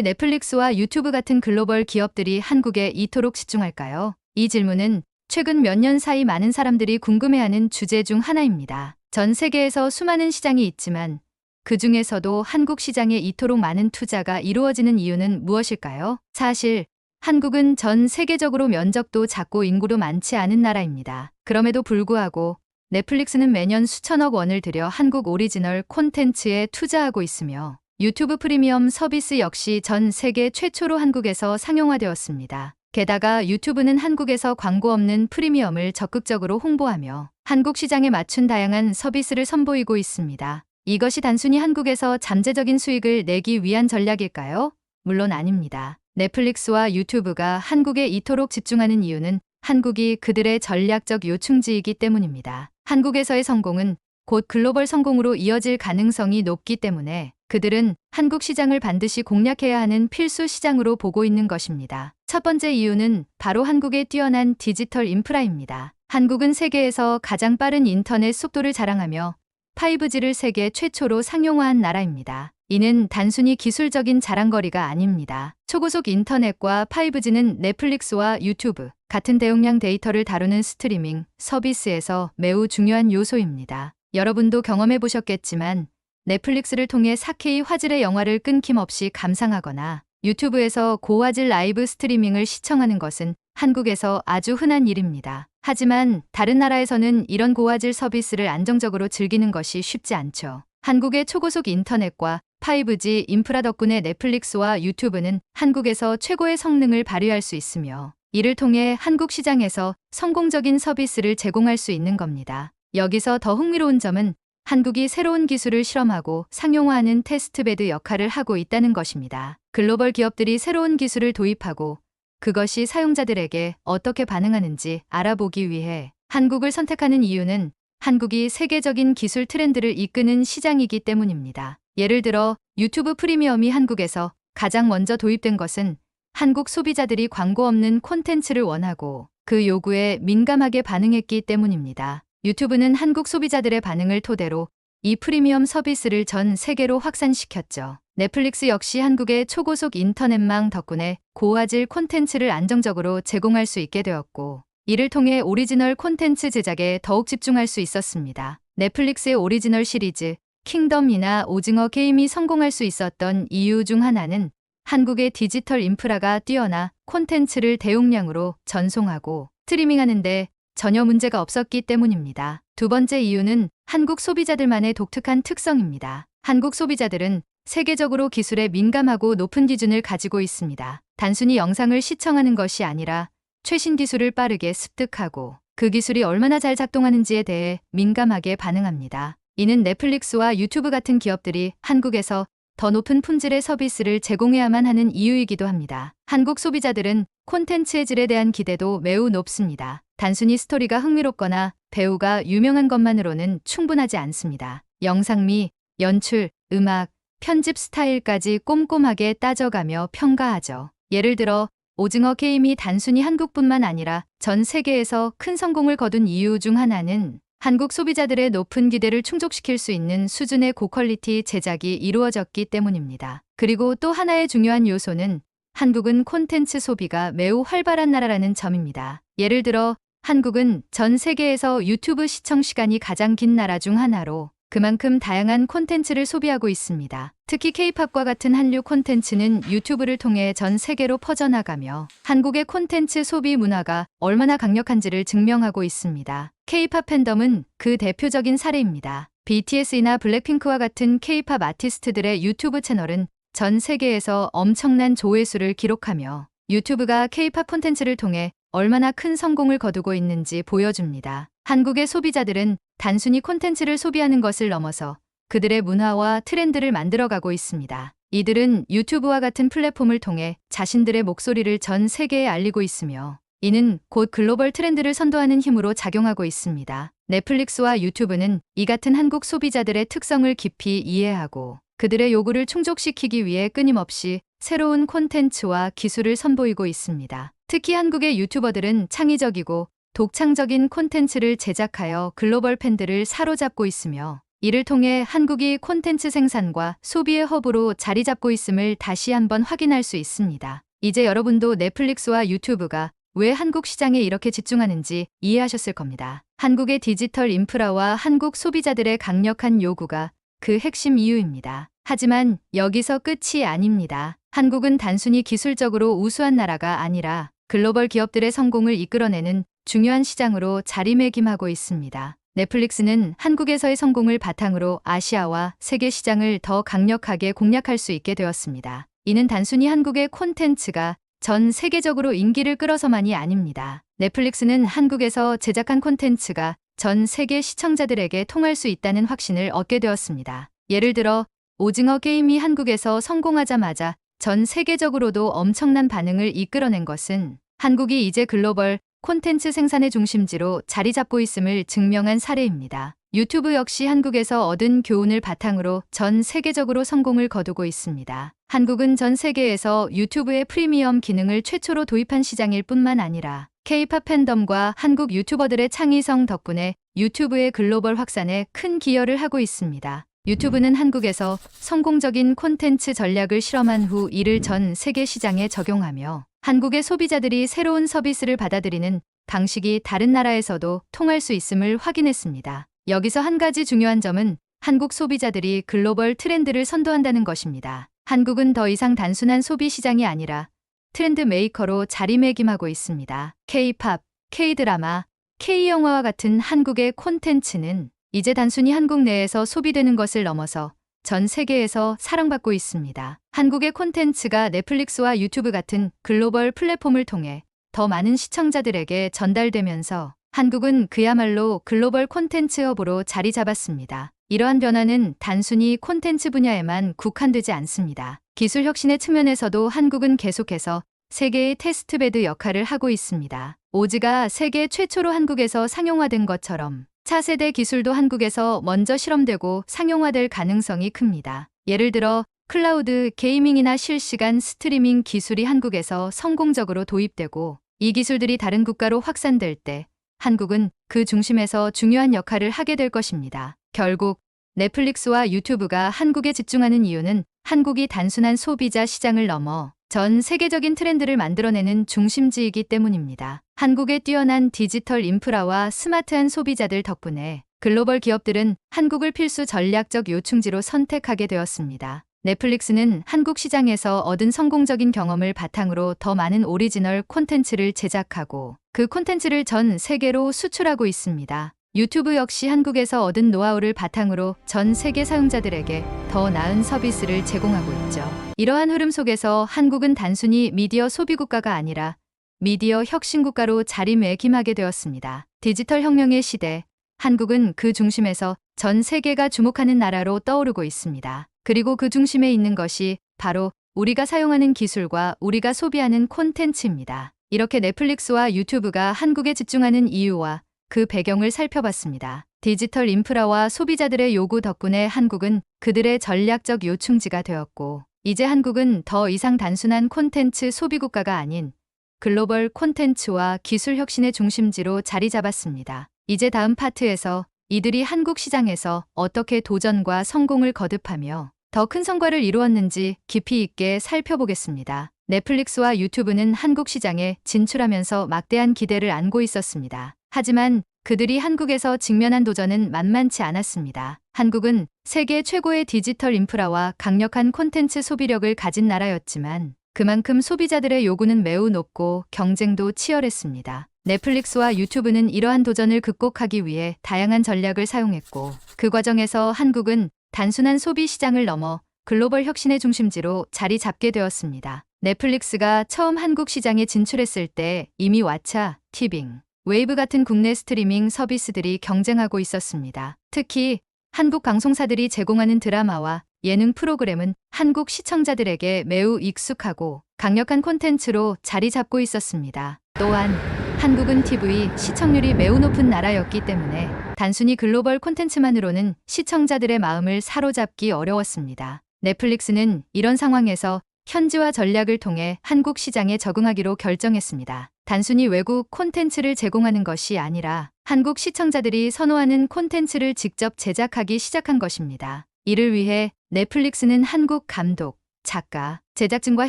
넷플릭스와 유튜브 같은 글로벌 기업들이 한국에 이토록 집중할까요? 이 질문은 최근 몇 년 사이 많은 사람들이 궁금해하는 주제 중 하나입니다. 전 세계에서 수많은 시장이 있지만 그 중에서도 한국 시장에 이토록 많은 투자가 이루어지는 이유는 무엇일까요? 사실 한국은 전 세계적으로 면적도 작고 인구도 많지 않은 나라입니다. 그럼에도 불구하고 넷플릭스는 매년 수천억 원을 들여 한국 오리지널 콘텐츠에 투자하고 있으며 유튜브 프리미엄 서비스 역시 전 세계 최초로 한국에서 상용화되었습니다. 게다가 유튜브는 한국에서 광고 없는 프리미엄을 적극적으로 홍보하며 한국 시장에 맞춘 다양한 서비스를 선보이고 있습니다. 이것이 단순히 한국에서 잠재적인 수익을 내기 위한 전략일까요? 물론 아닙니다. 넷플릭스와 유튜브가 한국에 이토록 집중하는 이유는 한국이 그들의 전략적 요충지이기 때문입니다. 한국에서의 성공은 곧 글로벌 성공으로 이어질 가능성이 높기 때문에 그들은 한국 시장을 반드시 공략해야 하는 필수 시장으로 보고 있는 것입니다. 첫 번째 이유는 바로 한국의 뛰어난 디지털 인프라입니다. 한국은 세계에서 가장 빠른 인터넷 속도를 자랑하며 5G를 세계 최초로 상용화한 나라입니다. 이는 단순히 기술적인 자랑거리가 아닙니다. 초고속 인터넷과 5G는 넷플릭스와 유튜브 같은 대용량 데이터를 다루는 스트리밍 서비스에서 매우 중요한 요소입니다. 여러분도 경험해 보셨겠지만 넷플릭스를 통해 4K 화질의 영화를 끊김없이 감상하거나 유튜브에서 고화질 라이브 스트리밍을 시청하는 것은 한국에서 아주 흔한 일입니다. 하지만 다른 나라에서는 이런 고화질 서비스를 안정적으로 즐기는 것이 쉽지 않죠. 한국의 초고속 인터넷과 5G 인프라 덕분에 넷플릭스와 유튜브는 한국에서 최고의 성능을 발휘할 수 있으며 이를 통해 한국 시장에서 성공적인 서비스를 제공할 수 있는 겁니다. 여기서 더 흥미로운 점은 한국이 새로운 기술을 실험하고 상용화하는 테스트베드 역할을 하고 있다는 것입니다. 글로벌 기업들이 새로운 기술을 도입하고 그것이 사용자들에게 어떻게 반응하는지 알아보기 위해 한국을 선택하는 이유는 한국이 세계적인 기술 트렌드를 이끄는 시장이기 때문입니다. 예를 들어 유튜브 프리미엄이 한국에서 가장 먼저 도입된 것은 한국 소비자들이 광고 없는 콘텐츠를 원하고 그 요구에 민감하게 반응했기 때문입니다. 유튜브는 한국 소비자들의 반응을 토대로 이 프리미엄 서비스를 전 세계로 확산시켰죠. 넷플릭스 역시 한국의 초고속 인터넷망 덕분에 고화질 콘텐츠를 안정적으로 제공할 수 있게 되었고 이를 통해 오리지널 콘텐츠 제작에 더욱 집중할 수 있었습니다. 넷플릭스의 오리지널 시리즈 킹덤이나 오징어 게임이 성공할 수 있었던 이유 중 하나는 한국의 디지털 인프라가 뛰어나 콘텐츠를 대용량으로 전송하고 스트리밍하는데 전혀 문제가 없었기 때문입니다. 두 번째 이유는 한국 소비자들만의 독특한 특성입니다. 한국 소비자들은 세계적으로 기술에 민감하고 높은 기준을 가지고 있습니다. 단순히 영상을 시청하는 것이 아니라 최신 기술을 빠르게 습득하고 그 기술이 얼마나 잘 작동하는지에 대해 민감하게 반응합니다. 이는 넷플릭스와 유튜브 같은 기업들이 한국에서 더 높은 품질의 서비스를 제공해야만 하는 이유이기도 합니다. 한국 소비자들은 콘텐츠의 질에 대한 기대도 매우 높습니다. 단순히 스토리가 흥미롭거나 배우가 유명한 것만으로는 충분하지 않습니다. 영상미, 연출, 음악, 편집 스타일까지 꼼꼼하게 따져가며 평가하죠. 예를 들어 오징어 게임이 단순히 한국뿐만 아니라 전 세계에서 큰 성공을 거둔 이유 중 하나는 한국 소비자들의 높은 기대를 충족시킬 수 있는 수준의 고퀄리티 제작이 이루어졌기 때문입니다. 그리고 또 하나의 중요한 요소는 한국은 콘텐츠 소비가 매우 활발한 나라라는 점입니다. 예를 들어 한국은 전 세계에서 유튜브 시청 시간이 가장 긴 나라 중 하나로 그만큼 다양한 콘텐츠를 소비하고 있습니다. 특히 K-팝과 같은 한류 콘텐츠는 유튜브를 통해 전 세계로 퍼져나가며 한국의 콘텐츠 소비 문화가 얼마나 강력한지를 증명하고 있습니다. K-팝 팬덤은 그 대표적인 사례입니다. BTS나 블랙핑크와 같은 K-팝 아티스트들의 유튜브 채널은 전 세계에서 엄청난 조회수를 기록하며 유튜브가 K-팝 콘텐츠를 통해 얼마나 큰 성공을 거두고 있는지 보여줍니다. 한국의 소비자들은 단순히 콘텐츠를 소비하는 것을 넘어서 그들의 문화와 트렌드를 만들어가고 있습니다. 이들은 유튜브와 같은 플랫폼을 통해 자신들의 목소리를 전 세계에 알리고 있으며 이는 곧 글로벌 트렌드를 선도하는 힘으로 작용하고 있습니다. 넷플릭스와 유튜브는 이 같은 한국 소비자들의 특성을 깊이 이해하고 그들의 요구를 충족시키기 위해 끊임없이 새로운 콘텐츠와 기술을 선보이고 있습니다. 특히 한국의 유튜버들은 창의적이고 독창적인 콘텐츠를 제작하여 글로벌 팬들을 사로잡고 있으며 이를 통해 한국이 콘텐츠 생산과 소비의 허브로 자리 잡고 있음을 다시 한번 확인할 수 있습니다. 이제 여러분도 넷플릭스와 유튜브가 왜 한국 시장에 이렇게 집중하는지 이해하셨을 겁니다. 한국의 디지털 인프라와 한국 소비자들의 강력한 요구가 그 핵심 이유입니다. 하지만 여기서 끝이 아닙니다. 한국은 단순히 기술적으로 우수한 나라가 아니라 글로벌 기업들의 성공을 이끌어내는 중요한 시장으로 자리매김하고 있습니다. 넷플릭스는 한국에서의 성공을 바탕으로 아시아와 세계 시장을 더 강력하게 공략할 수 있게 되었습니다. 이는 단순히 한국의 콘텐츠가 전 세계적으로 인기를 끌어서만이 아닙니다. 넷플릭스는 한국에서 제작한 콘텐츠가 전 세계 시청자들에게 통할 수 있다는 확신을 얻게 되었습니다. 예를 들어 오징어 게임이 한국에서 성공하자마자 전 세계적으로도 엄청난 반응을 이끌어낸 것은 한국이 이제 글로벌 콘텐츠 생산의 중심지로 자리 잡고 있음을 증명한 사례입니다. 유튜브 역시 한국에서 얻은 교훈을 바탕으로 전 세계적으로 성공을 거두고 있습니다. 한국은 전 세계에서 유튜브의 프리미엄 기능을 최초로 도입한 시장일 뿐만 아니라 K-팝 팬덤과 한국 유튜버들의 창의성 덕분에 유튜브의 글로벌 확산에 큰 기여를 하고 있습니다. 유튜브는 한국에서 성공적인 콘텐츠 전략을 실험한 후 이를 전 세계 시장에 적용하며 한국의 소비자들이 새로운 서비스를 받아들이는 방식이 다른 나라에서도 통할 수 있음을 확인했습니다. 여기서 한 가지 중요한 점은 한국 소비자들이 글로벌 트렌드를 선도한다는 것입니다. 한국은 더 이상 단순한 소비 시장이 아니라 트렌드 메이커로 자리매김하고 있습니다. K-팝, K-드라마, K-영화와 같은 한국의 콘텐츠는 이제 단순히 한국 내에서 소비되는 것을 넘어서 전 세계에서 사랑받고 있습니다. 한국의 콘텐츠가 넷플릭스와 유튜브 같은 글로벌 플랫폼을 통해 더 많은 시청자들에게 전달되면서 한국은 그야말로 글로벌 콘텐츠 허브로 자리 잡았습니다. 이러한 변화는 단순히 콘텐츠 분야에만 국한되지 않습니다. 기술 혁신의 측면에서도 한국은 계속해서 세계의 테스트베드 역할을 하고 있습니다. 오즈가 세계 최초로 한국에서 상용화된 것처럼 차세대 기술도 한국에서 먼저 실험되고 상용화될 가능성이 큽니다. 예를 들어 클라우드 게이밍이나 실시간 스트리밍 기술이 한국에서 성공적으로 도입되고 이 기술들이 다른 국가로 확산될 때 한국은 그 중심에서 중요한 역할을 하게 될 것입니다. 결국 넷플릭스와 유튜브가 한국에 집중하는 이유는 한국이 단순한 소비자 시장을 넘어 전 세계적인 트렌드를 만들어내는 중심지이기 때문입니다. 한국의 뛰어난 디지털 인프라와 스마트한 소비자들 덕분에 글로벌 기업들은 한국을 필수 전략적 요충지로 선택하게 되었습니다. 넷플릭스는 한국 시장에서 얻은 성공적인 경험을 바탕으로 더 많은 오리지널 콘텐츠를 제작하고 그 콘텐츠를 전 세계로 수출하고 있습니다. 유튜브 역시 한국에서 얻은 노하우를 바탕으로 전 세계 사용자들에게 더 나은 서비스를 제공하고 있죠. 이러한 흐름 속에서 한국은 단순히 미디어 소비 국가가 아니라 미디어 혁신 국가로 자리매김하게 되었습니다. 디지털 혁명의 시대, 한국은 그 중심에서 전 세계가 주목하는 나라로 떠오르고 있습니다. 그리고 그 중심에 있는 것이 바로 우리가 사용하는 기술과 우리가 소비하는 콘텐츠입니다. 이렇게 넷플릭스와 유튜브가 한국에 집중하는 이유와 그 배경을 살펴봤습니다. 디지털 인프라와 소비자들의 요구 덕분에 한국은 그들의 전략적 요충지가 되었고, 이제 한국은 더 이상 단순한 콘텐츠 소비 국가가 아닌 글로벌 콘텐츠와 기술 혁신의 중심지로 자리 잡았습니다. 이제 다음 파트에서 이들이 한국 시장에서 어떻게 도전과 성공을 거듭하며 더 큰 성과를 이루었는지 깊이 있게 살펴보겠습니다. 넷플릭스와 유튜브는 한국 시장에 진출하면서 막대한 기대를 안고 있었습니다. 하지만 그들이 한국에서 직면한 도전은 만만치 않았습니다. 한국은 세계 최고의 디지털 인프라와 강력한 콘텐츠 소비력을 가진 나라였지만 그만큼 소비자들의 요구는 매우 높고 경쟁도 치열했습니다. 넷플릭스와 유튜브는 이러한 도전을 극복하기 위해 다양한 전략을 사용했고, 그 과정에서 한국은 단순한 소비 시장을 넘어 글로벌 혁신의 중심지로 자리 잡게 되었습니다. 넷플릭스가 처음 한국 시장에 진출했을 때 이미 왓챠, 티빙, 웨이브 같은 국내 스트리밍 서비스들이 경쟁하고 있었습니다. 특히 한국 방송사들이 제공하는 드라마와 예능 프로그램은 한국 시청자들에게 매우 익숙하고 강력한 콘텐츠로 자리 잡고 있었습니다. 또한 한국은 TV 시청률이 매우 높은 나라였기 때문에 단순히 글로벌 콘텐츠만으로는 시청자들의 마음을 사로잡기 어려웠습니다. 넷플릭스는 이런 상황에서 현지화 전략을 통해 한국 시장에 적응하기로 결정했습니다. 단순히 외국 콘텐츠를 제공하는 것이 아니라 한국 시청자들이 선호하는 콘텐츠를 직접 제작하기 시작한 것입니다. 이를 위해 넷플릭스는 한국 감독, 작가, 제작진과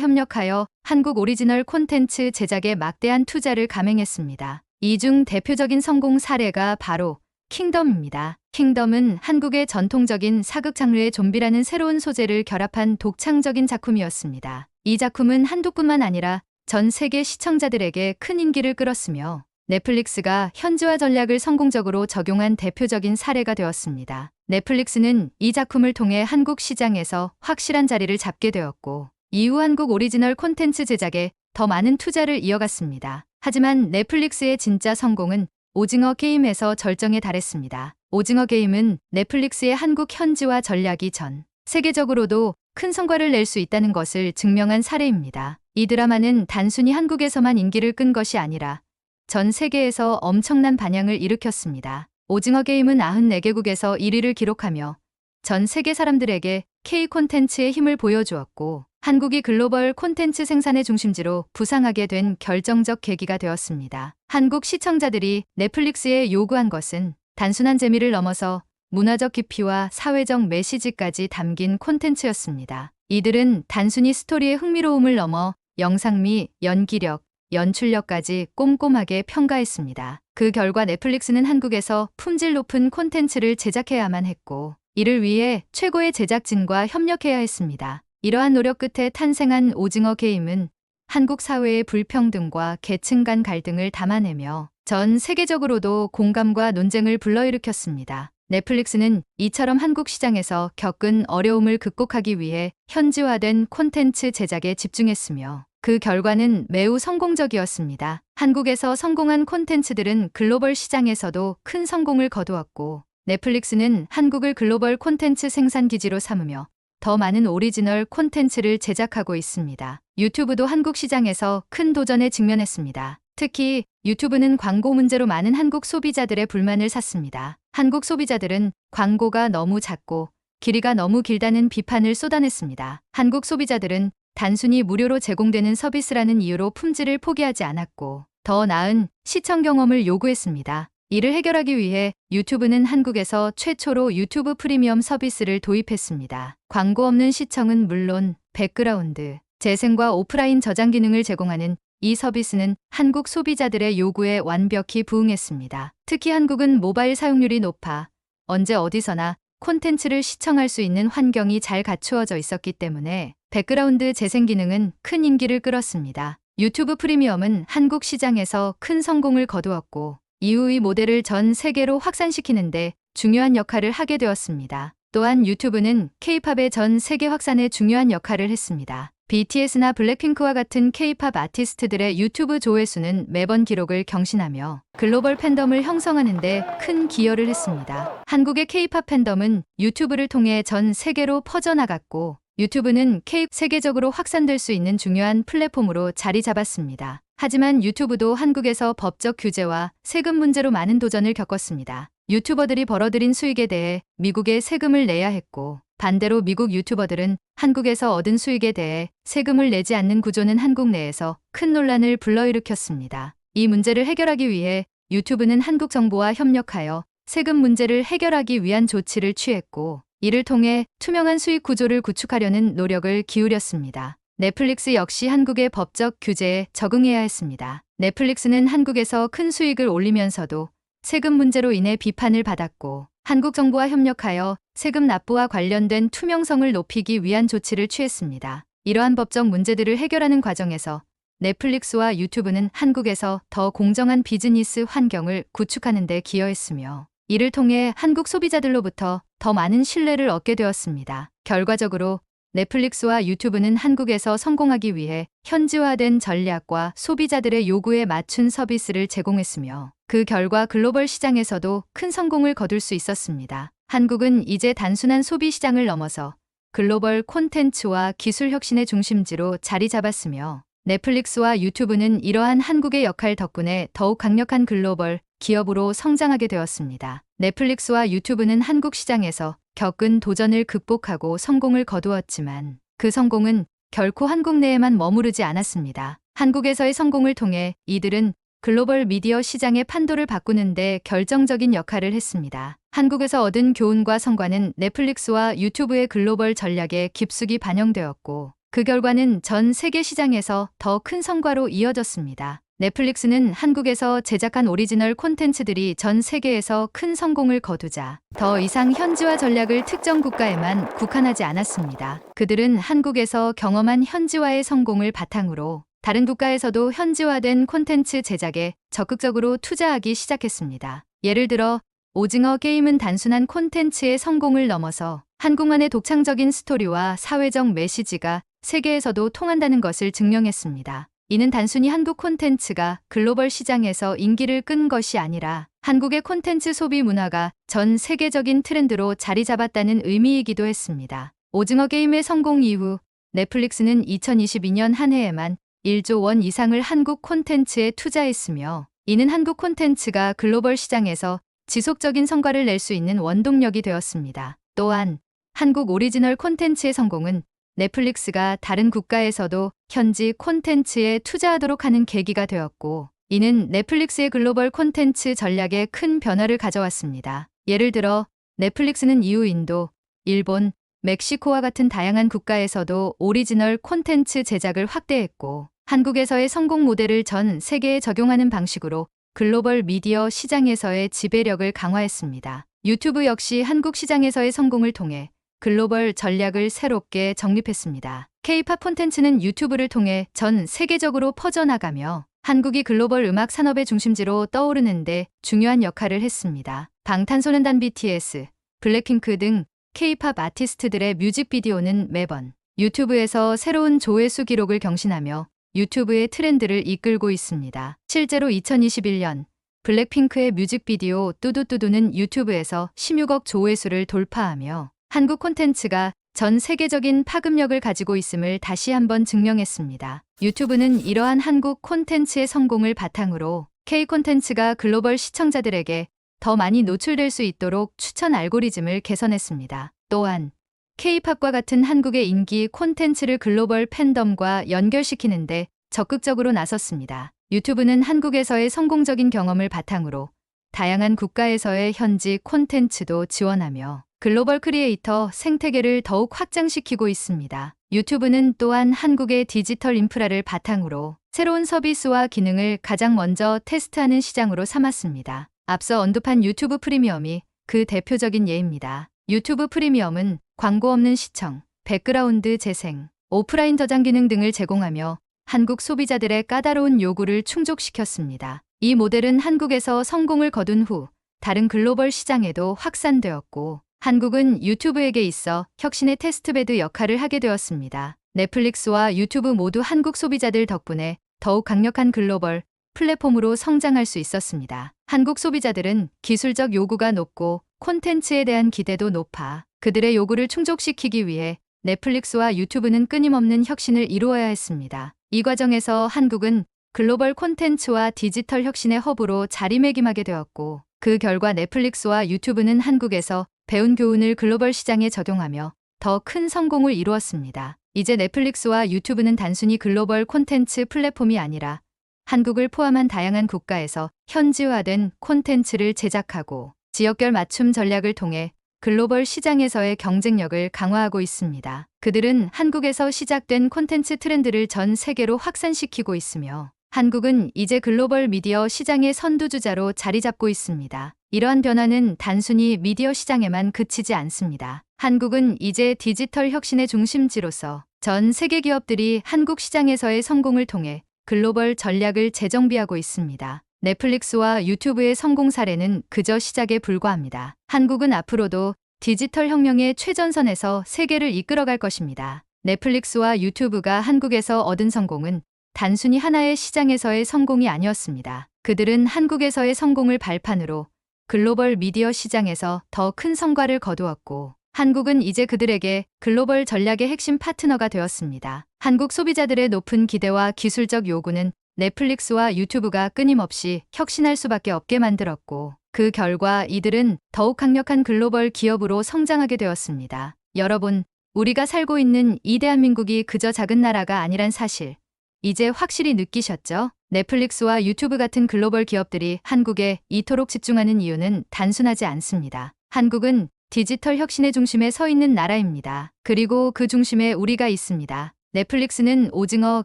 협력하여 한국 오리지널 콘텐츠 제작에 막대한 투자를 감행했습니다. 이 중 대표적인 성공 사례가 바로 킹덤입니다. 킹덤은 한국의 전통적인 사극 장르의 좀비라는 새로운 소재를 결합한 독창적인 작품이었습니다. 이 작품은 한국뿐만 아니라 전 세계 시청자들에게 큰 인기를 끌었으며 넷플릭스가 현지화 전략을 성공적으로 적용한 대표적인 사례가 되었습니다. 넷플릭스는 이 작품을 통해 한국 시장에서 확실한 자리를 잡게 되었고 이후 한국 오리지널 콘텐츠 제작에 더 많은 투자를 이어갔습니다. 하지만 넷플릭스의 진짜 성공은 오징어 게임에서 절정에 달했습니다. 오징어 게임은 넷플릭스의 한국 현지화 전략이 전 세계적으로도 큰 성과를 낼 수 있다는 것을 증명한 사례입니다. 이 드라마는 단순히 한국에서만 인기를 끈 것이 아니라 전 세계에서 엄청난 반향을 일으켰습니다. 오징어 게임은 94개국에서 1위를 기록하며 전 세계 사람들에게 K 콘텐츠의 힘을 보여주었고 한국이 글로벌 콘텐츠 생산의 중심지로 부상하게 된 결정적 계기가 되었습니다. 한국 시청자들이 넷플릭스에 요구한 것은 단순한 재미를 넘어서 문화적 깊이와 사회적 메시지까지 담긴 콘텐츠였습니다. 이들은 단순히 스토리의 흥미로움을 넘어 영상미, 연기력, 연출력까지 꼼꼼하게 평가했습니다. 그 결과 넷플릭스는 한국에서 품질 높은 콘텐츠를 제작해야만 했고 이를 위해 최고의 제작진과 협력해야 했습니다. 이러한 노력 끝에 탄생한 오징어 게임은 한국 사회의 불평등과 계층 간 갈등을 담아내며 전 세계적으로도 공감과 논쟁을 불러일으켰습니다. 넷플릭스는 이처럼 한국 시장에서 겪은 어려움을 극복하기 위해 현지화된 콘텐츠 제작에 집중했으며 그 결과는 매우 성공적이었습니다. 한국에서 성공한 콘텐츠들은 글로벌 시장에서도 큰 성공을 거두었고 넷플릭스는 한국을 글로벌 콘텐츠 생산 기지로 삼으며 더 많은 오리지널 콘텐츠를 제작하고 있습니다. 유튜브도 한국 시장에서 큰 도전에 직면했습니다. 특히 유튜브는 광고 문제로 많은 한국 소비자들의 불만을 샀습니다. 한국 소비자들은 광고가 너무 작고 길이가 너무 길다는 비판을 쏟아냈습니다. 한국 소비자들은 단순히 무료로 제공되는 서비스라는 이유로 품질을 포기하지 않았고 더 나은 시청 경험을 요구했습니다. 이를 해결하기 위해 유튜브는 한국에서 최초로 유튜브 프리미엄 서비스를 도입했습니다. 광고 없는 시청은 물론 백그라운드, 재생과 오프라인 저장 기능을 제공하는 이 서비스는 한국 소비자들의 요구에 완벽히 부응했습니다. 특히 한국은 모바일 사용률이 높아 언제 어디서나 콘텐츠를 시청할 수 있는 환경이 잘 갖추어져 있었기 때문에 백그라운드 재생 기능은 큰 인기를 끌었습니다. 유튜브 프리미엄은 한국 시장에서 큰 성공을 거두었고 이후 이 모델을 전 세계로 확산시키는데 중요한 역할을 하게 되었습니다. 또한 유튜브는 K-팝의 전 세계 확산에 중요한 역할을 했습니다. BTS나 블랙핑크와 같은 K-팝 아티스트들의 유튜브 조회수는 매번 기록을 경신하며 글로벌 팬덤을 형성하는 데 큰 기여를 했습니다. 한국의 K-팝 팬덤은 유튜브를 통해 전 세계로 퍼져나갔고 유튜브는 세계적으로 확산될 수 있는 중요한 플랫폼으로 자리 잡았습니다. 하지만 유튜브도 한국에서 법적 규제와 세금 문제로 많은 도전을 겪었습니다. 유튜버들이 벌어들인 수익에 대해 미국에 세금을 내야 했고 반대로 미국 유튜버들은 한국에서 얻은 수익에 대해 세금을 내지 않는 구조는 한국 내에서 큰 논란을 불러일으켰습니다. 이 문제를 해결하기 위해 유튜브는 한국 정부와 협력하여 세금 문제를 해결하기 위한 조치를 취했고 이를 통해 투명한 수익 구조를 구축하려는 노력을 기울였습니다. 넷플릭스 역시 한국의 법적 규제에 적응해야 했습니다. 넷플릭스는 한국에서 큰 수익을 올리면서도 세금 문제로 인해 비판을 받았고 한국 정부와 협력하여 세금 납부와 관련된 투명성을 높이기 위한 조치를 취했습니다. 이러한 법적 문제들을 해결하는 과정에서 넷플릭스와 유튜브는 한국에서 더 공정한 비즈니스 환경을 구축하는 데 기여했으며 이를 통해 한국 소비자들로부터 더 많은 신뢰를 얻게 되었습니다. 결과적으로 넷플릭스와 유튜브는 한국에서 성공하기 위해 현지화된 전략과 소비자들의 요구에 맞춘 서비스를 제공했으며 그 결과 글로벌 시장에서도 큰 성공을 거둘 수 있었습니다. 한국은 이제 단순한 소비 시장을 넘어서 글로벌 콘텐츠와 기술 혁신의 중심지로 자리 잡았으며 넷플릭스와 유튜브는 이러한 한국의 역할 덕분에 더욱 강력한 글로벌 기업으로 성장하게 되었습니다. 넷플릭스와 유튜브는 한국 시장에서 겪은 도전을 극복하고 성공을 거두었지만 그 성공은 결코 한국 내에만 머무르지 않았습니다. 한국에서의 성공을 통해 이들은 글로벌 미디어 시장의 판도를 바꾸는 데 결정적인 역할을 했습니다. 한국에서 얻은 교훈과 성과는 넷플릭스와 유튜브의 글로벌 전략에 깊숙이 반영되었고, 그 결과는 전 세계 시장에서 더 큰 성과로 이어졌습니다. 넷플릭스는 한국에서 제작한 오리지널 콘텐츠들이 전 세계에서 큰 성공을 거두자 더 이상 현지화 전략을 특정 국가에만 국한하지 않았습니다. 그들은 한국에서 경험한 현지화의 성공을 바탕으로 다른 국가에서도 현지화된 콘텐츠 제작에 적극적으로 투자하기 시작했습니다. 예를 들어 오징어 게임은 단순한 콘텐츠의 성공을 넘어서 한국만의 독창적인 스토리와 사회적 메시지가 세계에서도 통한다는 것을 증명했습니다. 이는 단순히 한국 콘텐츠가 글로벌 시장에서 인기를 끈 것이 아니라 한국의 콘텐츠 소비 문화가 전 세계적인 트렌드로 자리 잡았다는 의미이기도 했습니다. 오징어 게임의 성공 이후 넷플릭스는 2022년 한 해에만 1조 원 이상을 한국 콘텐츠에 투자했으며, 이는 한국 콘텐츠가 글로벌 시장에서 지속적인 성과를 낼 수 있는 원동력이 되었습니다. 또한 한국 오리지널 콘텐츠의 성공은 넷플릭스가 다른 국가에서도 현지 콘텐츠에 투자하도록 하는 계기가 되었고, 이는 넷플릭스의 글로벌 콘텐츠 전략에 큰 변화를 가져왔습니다. 예를 들어 넷플릭스는 이후 인도, 일본, 멕시코와 같은 다양한 국가에서도 오리지널 콘텐츠 제작을 확대했고, 한국에서의 성공 모델을 전 세계에 적용하는 방식으로 글로벌 미디어 시장에서의 지배력을 강화했습니다. 유튜브 역시 한국 시장에서의 성공을 통해 글로벌 전략을 새롭게 정립했습니다. K-팝 콘텐츠는 유튜브를 통해 전 세계적으로 퍼져나가며 한국이 글로벌 음악 산업의 중심지로 떠오르는데 중요한 역할을 했습니다. 방탄소년단 BTS, 블랙핑크 등 K-팝 아티스트들의 뮤직비디오는 매번 유튜브에서 새로운 조회수 기록을 경신하며 유튜브의 트렌드를 이끌고 있습니다. 실제로 2021년 블랙핑크의 뮤직비디오 뚜두뚜두는 유튜브에서 16억 조회수를 돌파하며 한국 콘텐츠가 전 세계적인 파급력을 가지고 있음을 다시 한번 증명했습니다. 유튜브는 이러한 한국 콘텐츠의 성공을 바탕으로 K 콘텐츠가 글로벌 시청자들에게 더 많이 노출될 수 있도록 추천 알고리즘을 개선했습니다. 또한 K-팝과 같은 한국의 인기 콘텐츠를 글로벌 팬덤과 연결시키는데 적극적으로 나섰습니다. 유튜브는 한국에서의 성공적인 경험을 바탕으로 다양한 국가에서의 현지 콘텐츠도 지원하며 글로벌 크리에이터 생태계를 더욱 확장시키고 있습니다. 유튜브는 또한 한국의 디지털 인프라를 바탕으로 새로운 서비스와 기능을 가장 먼저 테스트하는 시장으로 삼았습니다. 앞서 언급한 유튜브 프리미엄이 그 대표적인 예입니다. 유튜브 프리미엄은 광고 없는 시청, 백그라운드 재생, 오프라인 저장 기능 등을 제공하며 한국 소비자들의 까다로운 요구를 충족시켰습니다. 이 모델은 한국에서 성공을 거둔 후 다른 글로벌 시장에도 확산되었고, 한국은 유튜브에게 있어 혁신의 테스트베드 역할을 하게 되었습니다. 넷플릭스와 유튜브 모두 한국 소비자들 덕분에 더욱 강력한 글로벌 플랫폼으로 성장할 수 있었습니다. 한국 소비자들은 기술적 요구가 높고 콘텐츠에 대한 기대도 높아 그들의 요구를 충족시키기 위해 넷플릭스와 유튜브는 끊임없는 혁신을 이루어야 했습니다. 이 과정에서 한국은 글로벌 콘텐츠와 디지털 혁신의 허브로 자리매김하게 되었고, 그 결과 넷플릭스와 유튜브는 한국에서 배운 교훈을 글로벌 시장에 적용하며 더 큰 성공을 이루었습니다. 이제 넷플릭스와 유튜브는 단순히 글로벌 콘텐츠 플랫폼이 아니라 한국을 포함한 다양한 국가에서 현지화된 콘텐츠를 제작하고 지역별 맞춤 전략을 통해 글로벌 시장에서의 경쟁력을 강화하고 있습니다. 그들은 한국에서 시작된 콘텐츠 트렌드를 전 세계로 확산시키고 있으며 한국은 이제 글로벌 미디어 시장의 선두주자로 자리 잡고 있습니다. 이러한 변화는 단순히 미디어 시장에만 그치지 않습니다. 한국은 이제 디지털 혁신의 중심지로서 전 세계 기업들이 한국 시장에서의 성공을 통해 글로벌 전략을 재정비하고 있습니다. 넷플릭스와 유튜브의 성공 사례는 그저 시작에 불과합니다. 한국은 앞으로도 디지털 혁명의 최전선에서 세계를 이끌어갈 것입니다. 넷플릭스와 유튜브가 한국에서 얻은 성공은 단순히 하나의 시장에서의 성공이 아니었습니다. 그들은 한국에서의 성공을 발판으로 글로벌 미디어 시장에서 더 큰 성과를 거두었고, 한국은 이제 그들에게 글로벌 전략의 핵심 파트너가 되었습니다. 한국 소비자들의 높은 기대와 기술적 요구는 넷플릭스와 유튜브가 끊임없이 혁신할 수밖에 없게 만들었고, 그 결과 이들은 더욱 강력한 글로벌 기업으로 성장하게 되었습니다. 여러분, 우리가 살고 있는 이 대한민국이 그저 작은 나라가 아니란 사실 이제 확실히 느끼셨죠? 넷플릭스와 유튜브 같은 글로벌 기업들이 한국에 이토록 집중하는 이유는 단순하지 않습니다. 한국은 디지털 혁신의 중심에 서 있는 나라입니다. 그리고 그 중심에 우리가 있습니다. 넷플릭스는 오징어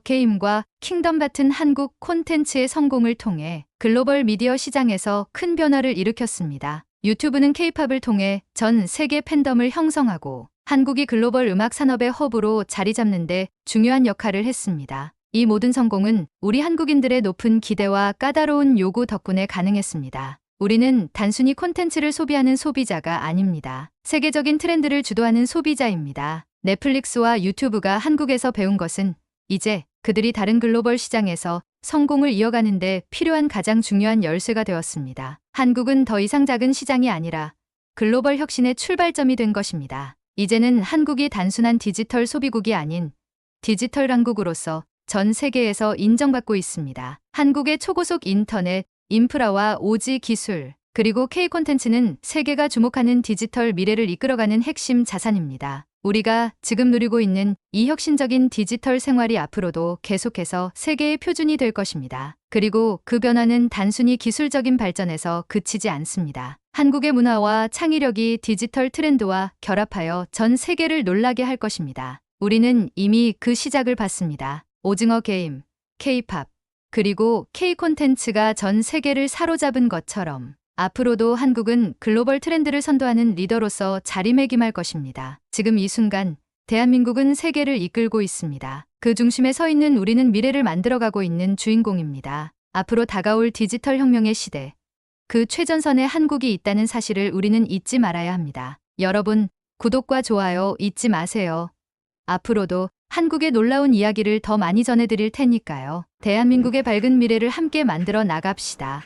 게임과 킹덤 같은 한국 콘텐츠의 성공을 통해 글로벌 미디어 시장에서 큰 변화를 일으켰습니다. 유튜브는 케이팝을 통해 전 세계 팬덤을 형성하고 한국이 글로벌 음악 산업의 허브로 자리 잡는 데 중요한 역할을 했습니다. 이 모든 성공은 우리 한국인들의 높은 기대와 까다로운 요구 덕분에 가능했습니다. 우리는 단순히 콘텐츠를 소비하는 소비자가 아닙니다. 세계적인 트렌드를 주도하는 소비자입니다. 넷플릭스와 유튜브가 한국에서 배운 것은 이제 그들이 다른 글로벌 시장에서 성공을 이어가는 데 필요한 가장 중요한 열쇠가 되었습니다. 한국은 더 이상 작은 시장이 아니라 글로벌 혁신의 출발점이 된 것입니다. 이제는 한국이 단순한 디지털 소비국이 아닌 디지털 강국으로서 전 세계에서 인정받고 있습니다. 한국의 초고속 인터넷, 인프라와 5G 기술, 그리고 K 콘텐츠는 세계가 주목하는 디지털 미래를 이끌어가는 핵심 자산입니다. 우리가 지금 누리고 있는 이 혁신적인 디지털 생활이 앞으로도 계속해서 세계의 표준이 될 것입니다. 그리고 그 변화는 단순히 기술적인 발전에서 그치지 않습니다. 한국의 문화와 창의력이 디지털 트렌드와 결합하여 전 세계를 놀라게 할 것입니다. 우리는 이미 그 시작을 봤습니다. 오징어 게임, K-팝, 그리고 K 콘텐츠가 전 세계를 사로잡은 것처럼 앞으로도 한국은 글로벌 트렌드를 선도하는 리더로서 자리매김할 것입니다. 지금 이 순간 대한민국은 세계를 이끌고 있습니다. 그 중심에 서 있는 우리는 미래를 만들어가고 있는 주인공입니다. 앞으로 다가올 디지털 혁명의 시대, 그 최전선에 한국이 있다는 사실을 우리는 잊지 말아야 합니다. 여러분, 구독과 좋아요 잊지 마세요. 앞으로도 한국의 놀라운 이야기를 더 많이 전해드릴 테니까요. 대한민국의 밝은 미래를 함께 만들어 나갑시다.